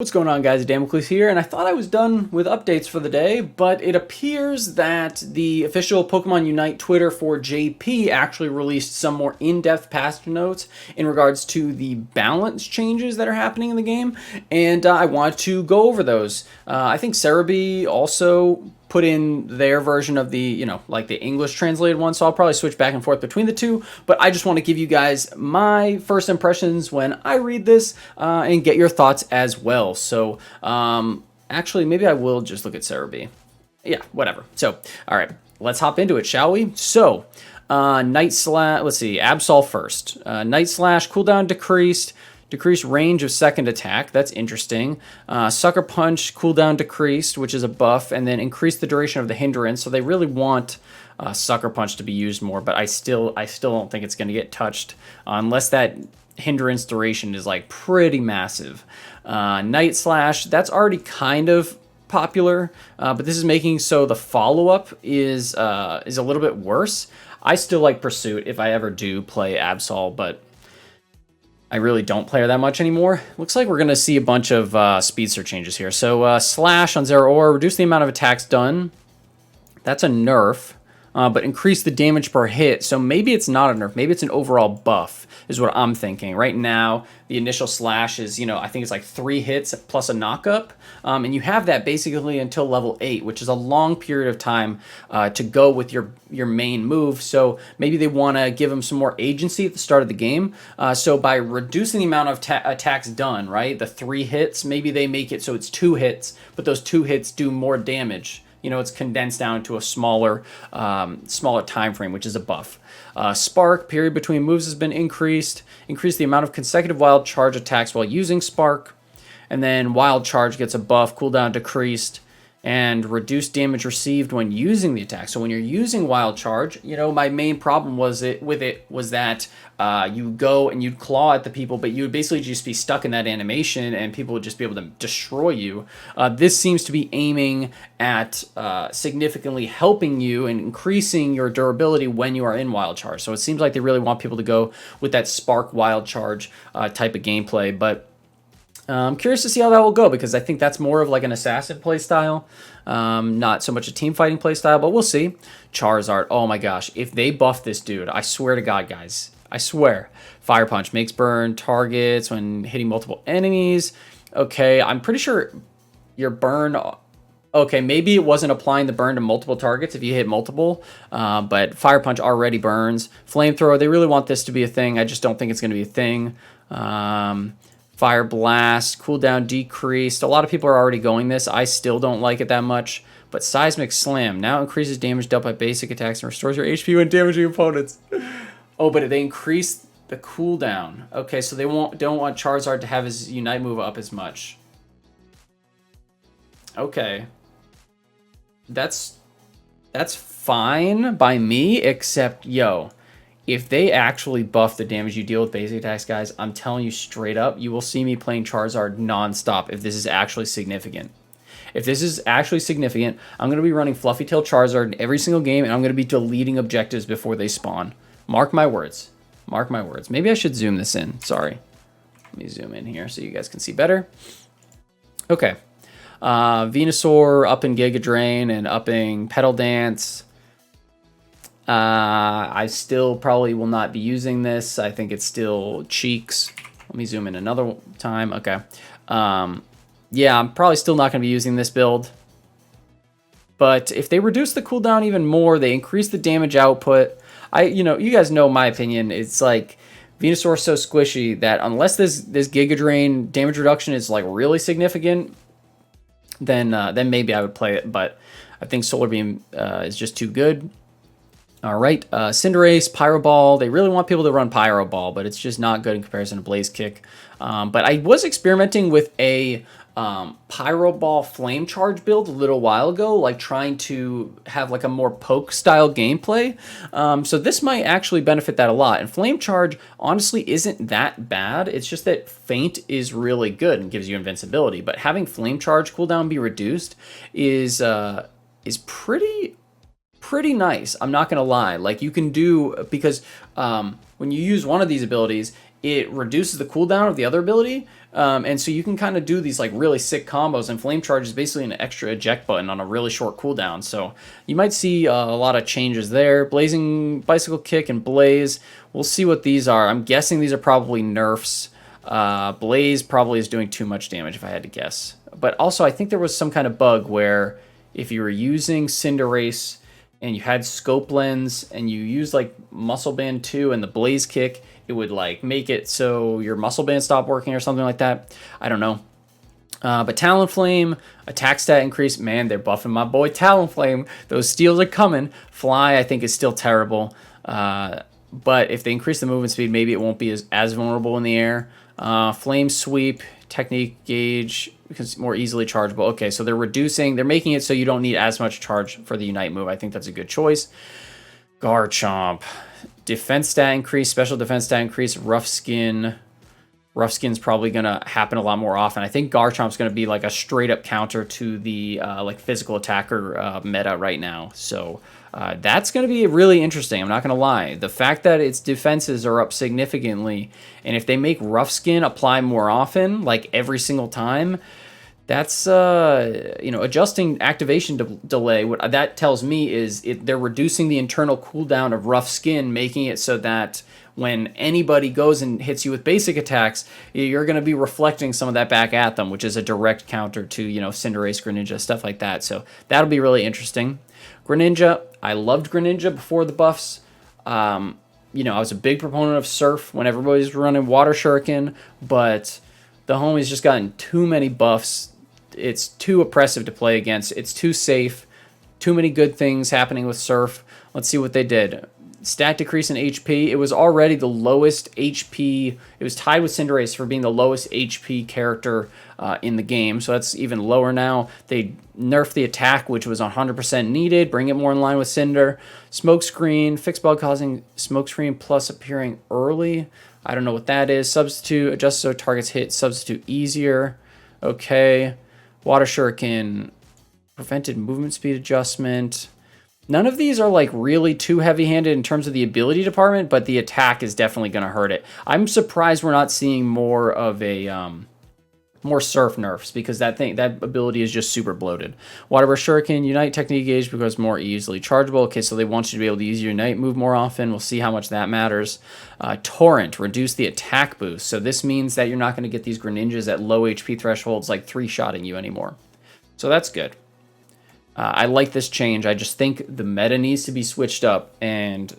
What's going on, guys? Damocles here, and I thought I was done with updates for the day, but it appears that the official Pokemon Unite Twitter for JP actually released some more in-depth patch notes in regards to the balance changes that are happening in the game, and I want to go over those. I think Cerebi also put in their version of the, like the English translated one, so I'll probably switch back and forth between the two, but I just want to give you guys my first impressions when I read this and get your thoughts as well. So, actually, maybe I will just look at Cerebi. Yeah, whatever. So, all right, let's hop into it, shall we? So, let's see, Absol first. Night Slash, cooldown decreased. Decreased range of second attack. That's interesting. Sucker Punch cooldown decreased, which is a buff, and then increased the duration of the hindrance. So they really want Sucker Punch to be used more, but I still don't think it's going to get touched unless that hindrance duration is like pretty massive. Night Slash, that's already kind of popular, but this is making so the follow-up is a little bit worse. I still like Pursuit if I ever do play Absol, but I really don't play her that much anymore. Looks like we're going to see a bunch of Speedster changes here. So Slash on Zeraora, reduce the amount of attacks done. That's a nerf, but increase the damage per hit. So maybe it's not a nerf. Maybe it's an overall buff is what I'm thinking. Right now, the initial Slash is, I think it's like 3 hits plus a knockup. And you have that basically until level 8, which is a long period of time to go with your main move. So maybe they want to give them some more agency at the start of the game. So by reducing the amount of attacks done, right, the 3 hits, maybe they make it so it's 2 hits, but those 2 hits do more damage. It's condensed down to a smaller time frame, which is a buff. Spark, period between moves has been increased. Increase the amount of consecutive wild charge attacks while using Spark. And then wild charge gets a buff, cooldown decreased, and reduced damage received when using the attack. So when you're using wild charge, my main problem was that you go and you'd claw at the people, but you would basically just be stuck in that animation and people would just be able to destroy you. This seems to be aiming at significantly helping you and increasing your durability when you are in wild charge. So it seems like they really want people to go with that Spark wild charge type of gameplay, but I'm curious to see how that will go because I think that's more of like an assassin playstyle, not so much a team fighting playstyle, but we'll see. Charizard, oh my gosh, if they buff this dude, I swear to God, guys, I swear. Fire Punch makes burn targets when hitting multiple enemies. Okay, I'm pretty sure your burn, okay, maybe it wasn't applying the burn to multiple targets if you hit multiple, but Fire Punch already burns. Flamethrower, they really want this to be a thing. I just don't think it's going to be a thing. Fire Blast, cooldown decreased. A lot of people are already going this. I still don't like it that much. But Seismic Slam now increases damage dealt by basic attacks and restores your HP when damaging opponents. Oh, but they increase the cooldown. Okay, so they don't want Charizard to have his Unite move up as much. Okay. That's fine by me, except, if they actually buff the damage you deal with basic attacks, guys, I'm telling you straight up, you will see me playing Charizard nonstop if this is actually significant. If this is actually significant, I'm going to be running Fluffy Tail Charizard in every single game, and I'm going to be deleting objectives before they spawn. Mark my words. Mark my words. Maybe I should zoom this in. Sorry. Let me zoom in here so you guys can see better. Okay. Venusaur upping Giga Drain and upping Petal Dance. I still probably will not be using this. I think it's still cheeks. Let me zoom in another time. Okay. Yeah, I'm probably still not going to be using this build. But if they reduce the cooldown even more, they increase the damage output. You guys know my opinion. It's like Venusaur is so squishy that unless this Giga Drain damage reduction is like really significant, then maybe I would play it. But I think Solar Beam is just too good. All right, Cinderace, Pyro Ball. They really want people to run Pyro Ball, but it's just not good in comparison to Blaze Kick. But I was experimenting with a Pyro Ball Flame Charge build a little while ago, like trying to have like a more poke style gameplay. So this might actually benefit that a lot. And Flame Charge honestly isn't that bad. It's just that Feint is really good and gives you invincibility. But having Flame Charge cooldown be reduced is pretty nice. I'm not gonna lie. Like you can do, because when you use one of these abilities, it reduces the cooldown of the other ability. And so you can kind of do these like really sick combos, and Flame Charge is basically an extra eject button on a really short cooldown. So you might see a lot of changes there. Blazing Bicycle Kick and Blaze. We'll see what these are. I'm guessing these are probably nerfs. Blaze probably is doing too much damage if I had to guess. But also I think there was some kind of bug where if you were using Cinderace and you had Scope Lens and you used like Muscle Band 2 and the Blaze Kick, it would like make it so your Muscle Band stopped working or something like that. I don't know. But Talonflame, attack stat increase. Man, they're buffing my boy Talonflame. Those steals are coming. Fly, I think, is still terrible. But if they increase the movement speed, maybe it won't be as vulnerable in the air. Flame Sweep, Technique Gauge, because it's more easily chargeable. Okay, so they're making it so you don't need as much charge for the Unite move. I think that's a good choice. Garchomp. Defense stat increase, special defense stat increase, Rough Skin. Rough Skin's probably going to happen a lot more often. I think Garchomp's going to be like a straight up counter to the like physical attacker meta right now. So that's going to be really interesting. I'm not going to lie. The fact that its defenses are up significantly, and if they make Rough Skin apply more often, like every single time, that's, adjusting activation delay. What that tells me is they're reducing the internal cooldown of Rough Skin, making it so that when anybody goes and hits you with basic attacks, you're going to be reflecting some of that back at them, which is a direct counter to, Cinderace, Greninja, stuff like that. So that'll be really interesting. Greninja, I loved Greninja before the buffs. I was a big proponent of Surf when everybody's running Water Shuriken, but the homie's just gotten too many buffs. It's too oppressive to play against. It's too safe. Too many good things happening with Surf. Let's see what they did. Stat decrease in HP. It was already the lowest HP. It was tied with Cinderace for being the lowest HP character in the game. So that's even lower now. They nerfed the attack, which was 100% needed. Bring it more in line with Cinder. Smokescreen. Fixed bug causing Smokescreen plus appearing early. I don't know what that is. Substitute. Adjust so targets hit. Substitute easier. Okay. Water Shuriken, prevented movement speed adjustment. None of these are like really too heavy-handed in terms of the ability department, but the attack is definitely going to hurt it. I'm surprised we're not seeing more of a more Surf nerfs, because that ability is just super bloated. Water Burst Shuriken, Unite Technique Gauge because more easily chargeable. Okay, so they want you to be able to use your Unite move more often. We'll see how much that matters. Torrent, reduce the attack boost. So this means that you're not going to get these Greninjas at low HP thresholds like 3-shotting you anymore. So that's good. I like this change. I just think the meta needs to be switched up. And,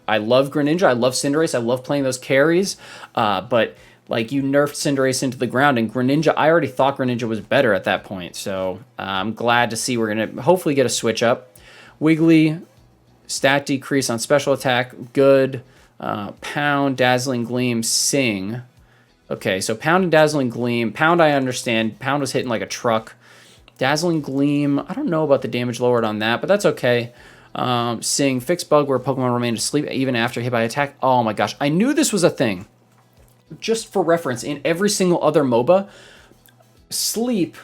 I love Greninja. I love Cinderace. I love playing those carries. But like, you nerfed Cinderace into the ground, and Greninja, I already thought Greninja was better at that point. So I'm glad to see we're going to hopefully get a switch up. Wiggly, stat decrease on special attack, good. Pound, Dazzling Gleam, Sing. Okay, so Pound and Dazzling Gleam. Pound, I understand. Pound was hitting like a truck. Dazzling Gleam, I don't know about the damage lowered on that, but that's okay. Sing, Fixed Bug where Pokemon remain asleep even after hit by attack. Oh my gosh, I knew this was a thing. Just for reference, in every single other MOBA, sleep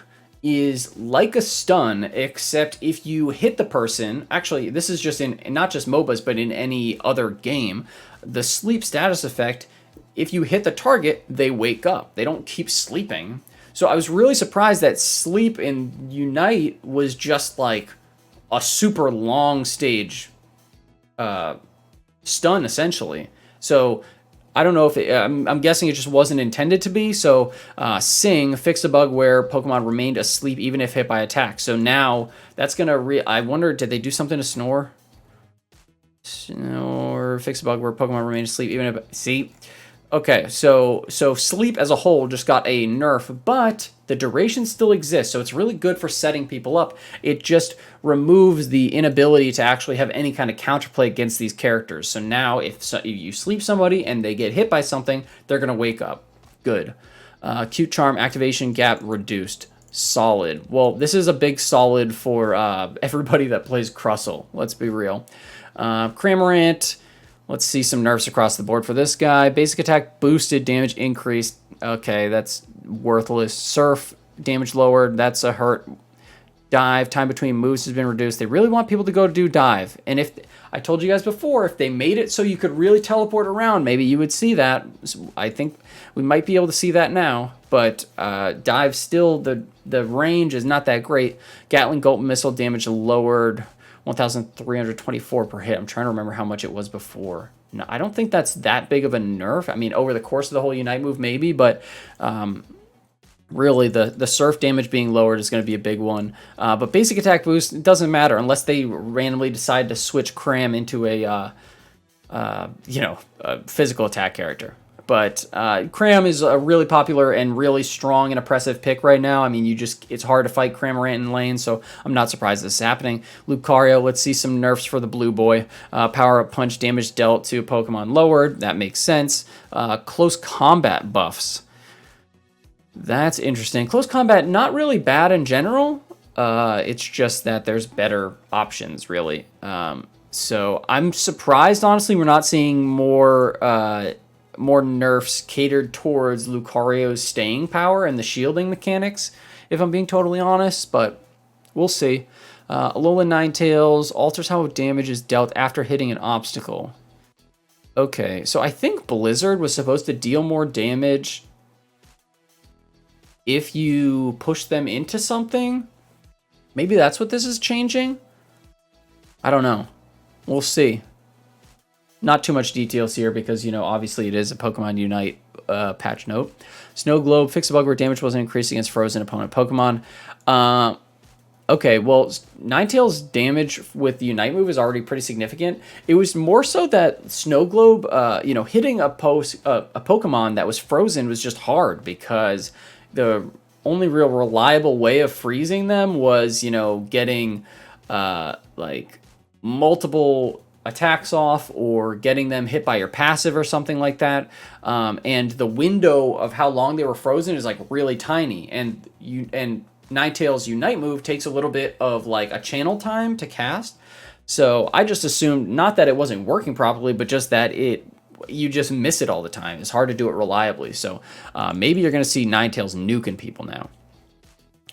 is like a stun, except if you hit the person, actually this is just in not just MOBAs but in any other game, the sleep status effect, if you hit the target, they wake up. They don't keep sleeping. So I was really surprised that sleep in Unite was just like a super long stage stun, essentially. So I don't know if I'm guessing it just wasn't intended to be. So Sing fixed a bug where Pokemon remained asleep even if hit by attack. So now that's gonna I wonder, did they do something to Snore? Snore, fix a bug where Pokemon remained asleep even if, see? Okay, so sleep as a whole just got a nerf, but the duration still exists, so it's really good for setting people up. It just removes the inability to actually have any kind of counterplay against these characters. So now if you sleep somebody and they get hit by something, they're going to wake up. Good. Cute Charm, activation gap reduced. Solid. Well, this is a big solid for everybody that plays Crustle. Let's be real. Cramorant. Let's see some nerfs across the board for this guy. Basic attack boosted, damage increased. Okay, that's worthless. Surf, damage lowered. That's a hurt. Dive, time between moves has been reduced. They really want people to go do dive. And if I told you guys before, if they made it so you could really teleport around, maybe you would see that. I think we might be able to see that now. But Dive still, the range is not that great. Gatling Gulp missile damage lowered 1,324 per hit. I'm trying to remember how much it was before. No, I don't think that's that big of a nerf. I mean, over the course of the whole Unite move, maybe, but really the surf damage being lowered is going to be a big one. But basic attack boost, it doesn't matter unless they randomly decide to switch Cram into a physical attack character. But Cram is a really popular and really strong and oppressive pick right now. I mean, it's hard to fight Cramorant in lane, so I'm not surprised this is happening. Lucario, let's see some nerfs for the blue boy. Power Up Punch damage dealt to Pokemon lowered. That makes sense. Close combat buffs. That's interesting. Close combat, not really bad in general. It's just that there's better options, really. So I'm surprised, honestly, we're not seeing more nerfs catered towards Lucario's staying power and the shielding mechanics, if I'm being totally honest, but we'll see. Alolan Ninetales alters how damage is dealt after hitting an obstacle. Okay, so I think Blizzard was supposed to deal more damage if you push them into something. Maybe that's what this is changing? I don't know. We'll see. Not too much details here because, obviously it is a Pokemon Unite patch note. Snow Globe, fix a bug where damage wasn't increased against frozen opponent Pokemon. Okay, well, Ninetales' damage with the Unite move is already pretty significant. It was more so that Snow Globe, hitting a Pokemon that was frozen was just hard because the only real reliable way of freezing them was, getting, multiple attacks off or getting them hit by your passive or something like that. And the window of how long they were frozen is really tiny. And Ninetales' Unite move takes a little bit of a channel time to cast. So I just assumed not that it wasn't working properly, but just that you just miss it all the time. It's hard to do it reliably. So maybe you're going to see Ninetales nuking people now.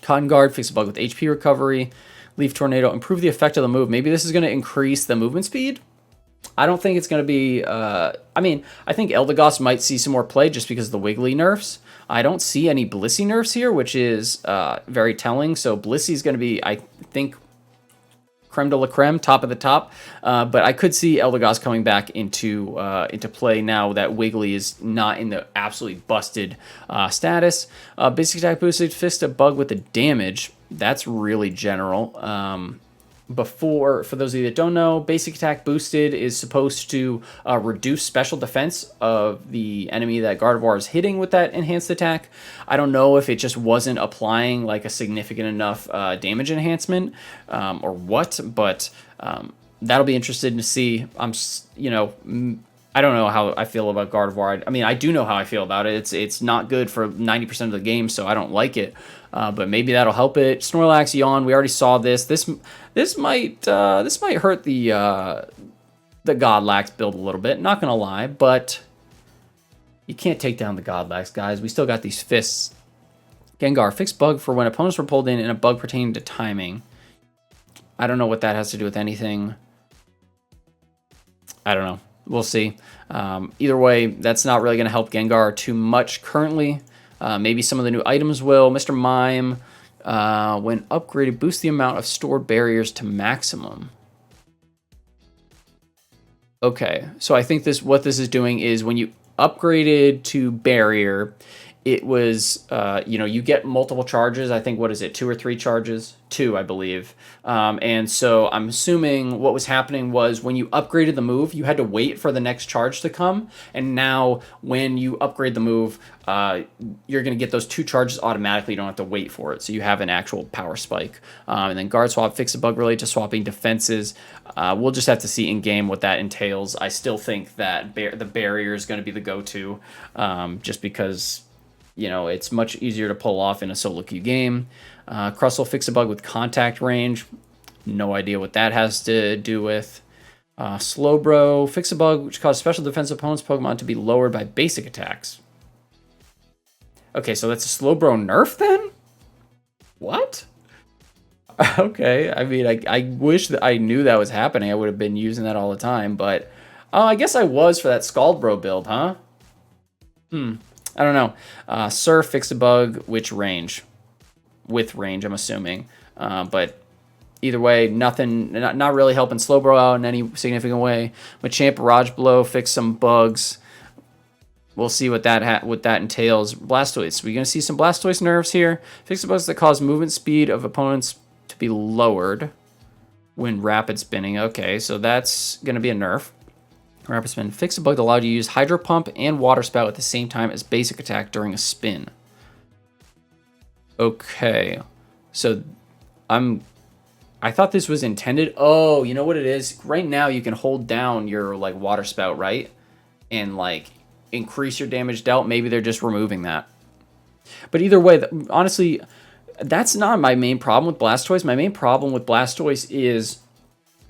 Cotton Guard, fix a bug with HP recovery. Leaf Tornado, improve the effect of the move. Maybe this is going to increase the movement speed. I don't think it's going to be... I think Eldegoss might see some more play just because of the Wiggly nerfs. I don't see any Blissey nerfs here, which is very telling. So Blissey's going to be, I think, creme de la creme, top of the top. But I could see Eldegoss coming back into play now that Wiggly is not in the absolutely busted status. Basic attack boosted, fist a bug with the damage. That's really general. For those of you that don't know, basic attack boosted is supposed to reduce special defense of the enemy that Gardevoir is hitting with that enhanced attack. I don't know if it just wasn't applying a significant enough damage enhancement or what, but that'll be interesting to see. I don't know how I feel about Gardevoir. I do know how I feel about it. It's not good for 90% of the game, so I don't like it. But maybe that'll help it. Snorlax, Yawn, we already saw this. This might hurt the Godlax build a little bit. Not gonna lie, but you can't take down the Godlax, guys. We still got these fists. Gengar, fix bug for when opponents were pulled in and a bug pertaining to timing. I don't know what that has to do with anything. I don't know. We'll see. Either way, that's not really going to help Gengar too much currently. Maybe some of the new items will. Mr. Mime, when upgraded, boost the amount of stored barriers to maximum. Okay, so I think what this is doing is when you upgraded to barrier, it was, you get multiple charges. I think, what is it, 2 or 3 charges? 2, I believe. And so I'm assuming what was happening was when you upgraded the move, you had to wait for the next charge to come. And now when you upgrade the move, you're going to get those 2 charges automatically. You don't have to wait for it. So you have an actual power spike. And then Guard Swap, fix a bug related to swapping defenses. We'll just have to see in game what that entails. I still think that the barrier is going to be the go-to, just because... it's much easier to pull off in a solo queue game. Crustle, fix a bug with contact range. No idea what that has to do with. Slowbro, fix a bug which causes special defense opponents' Pokemon to be lowered by basic attacks. Okay, so that's a Slowbro nerf then? What? Okay, I mean, I wish that I knew that was happening. I would have been using that all the time, but I guess I was for that Scald Bro build, huh? I don't know. Surf, Fix a Bug, which range? With range, I'm assuming. But either way, nothing, not really helping Slowbro out in any significant way. Machamp, Barrage Blow, fix some bugs. We'll see what that entails. Blastoise. We're going to see some Blastoise nerfs here. Fix the bugs that cause movement speed of opponents to be lowered when rapid spinning. Okay, so that's going to be a nerf. Rapid spin. Fix a bug that allowed you to use Hydro Pump and Water Spout at the same time as basic attack during a spin. Okay, so I thought this was intended. Oh, you know what it is? Right now you can hold down your like Water Spout, right? And like increase your damage dealt. Maybe they're just removing that. But either way, honestly, that's not my main problem with Blastoise. My main problem with Blastoise is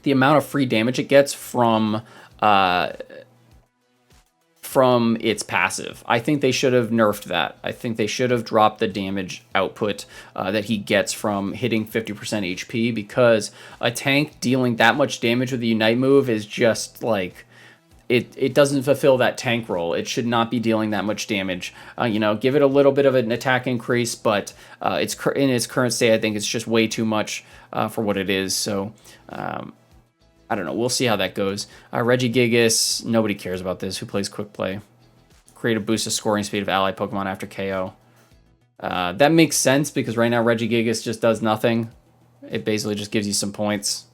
the amount of free damage it gets from its passive. I think they should have nerfed that. I think they should have dropped the damage output that he gets from hitting 50% HP, because a tank dealing that much damage with the Unite move is just like, it doesn't fulfill that tank role. It should not be dealing that much damage. You know, give it a little bit of an attack increase, but it's in its current state, I think it's just way too much for what it is. So I don't know. We'll see how that goes. Regigigas, nobody cares about this. Who plays Quick Play? Create a boost of scoring speed of ally Pokemon after KO. That makes sense because right now Regigigas just does nothing. It basically just gives you some points.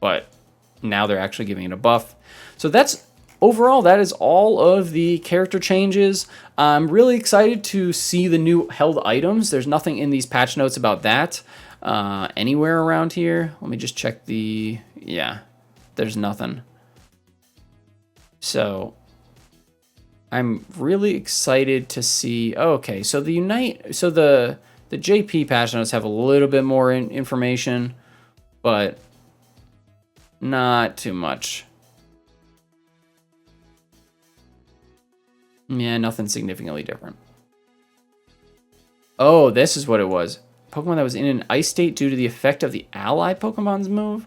But now they're actually giving it a buff. So that's overall, that is all of the character changes. I'm really excited to see the new held items. There's nothing in these patch notes about that anywhere around here. Let me just check the... Yeah. There's nothing. So I'm really excited to see. Oh, okay, so the Unite, so the JP patch notes have a little bit more information, but not too much. Yeah, nothing significantly different. Oh, this is what it was. Pokemon that was in an ice state due to the effect of the ally Pokemon's move.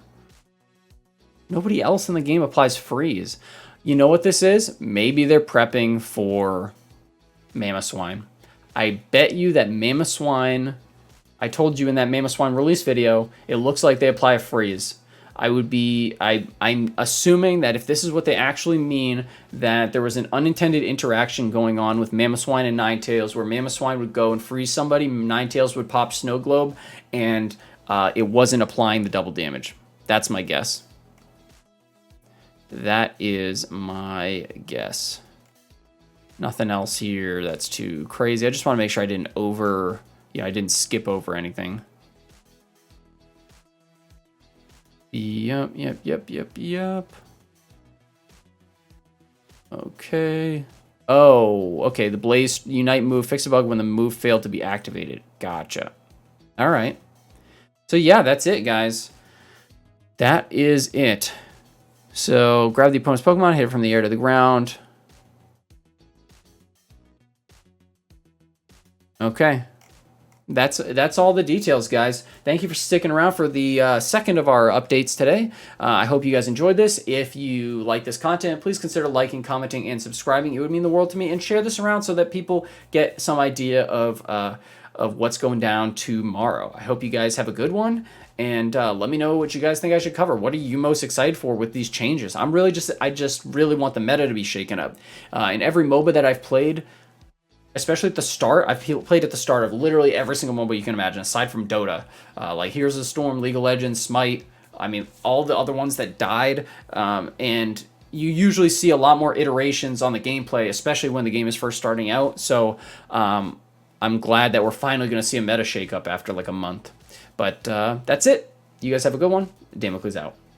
Nobody else in the game applies freeze. You know what this is? Maybe they're prepping for Mamoswine. I bet you that Mamoswine, I told you in that Mamoswine release video, it looks like they apply a freeze. I'm assuming that if this is what they actually mean, that there was an unintended interaction going on with Mamoswine and Ninetales, where Mamoswine would go and freeze somebody, Ninetales would pop Snow Globe, and it wasn't applying the double damage. That's my guess. That is my guess. Nothing else here that's too crazy. I just want to make sure I didn't I didn't skip over anything. Yep. Okay. Oh, okay. The Blaze Unite move, fix a bug when the move failed to be activated. Gotcha. All right. So yeah, that's it, guys. That is it. So grab the opponent's Pokemon, hit it from the air to the ground. Okay. That's all the details, guys. Thank you for sticking around for the second of our updates today. I hope you guys enjoyed this. If you like this content, please consider liking, commenting, and subscribing. It would mean the world to me. And share this around so that people get some idea of what's going down tomorrow. I hope you guys have a good one. And let me know what you guys think I should cover. What are you most excited for with these changes? I just really want the meta to be shaken up. In every MOBA that I've played, especially at the start, I've played at the start of literally every single MOBA you can imagine, aside from Dota. Like Heroes of the Storm, League of Legends, Smite, I mean, all the other ones that died. And you usually see a lot more iterations on the gameplay, especially when the game is first starting out. So I'm glad that we're finally going to see a meta shake up after like a month. But that's it. You guys have a good one. Damocles out.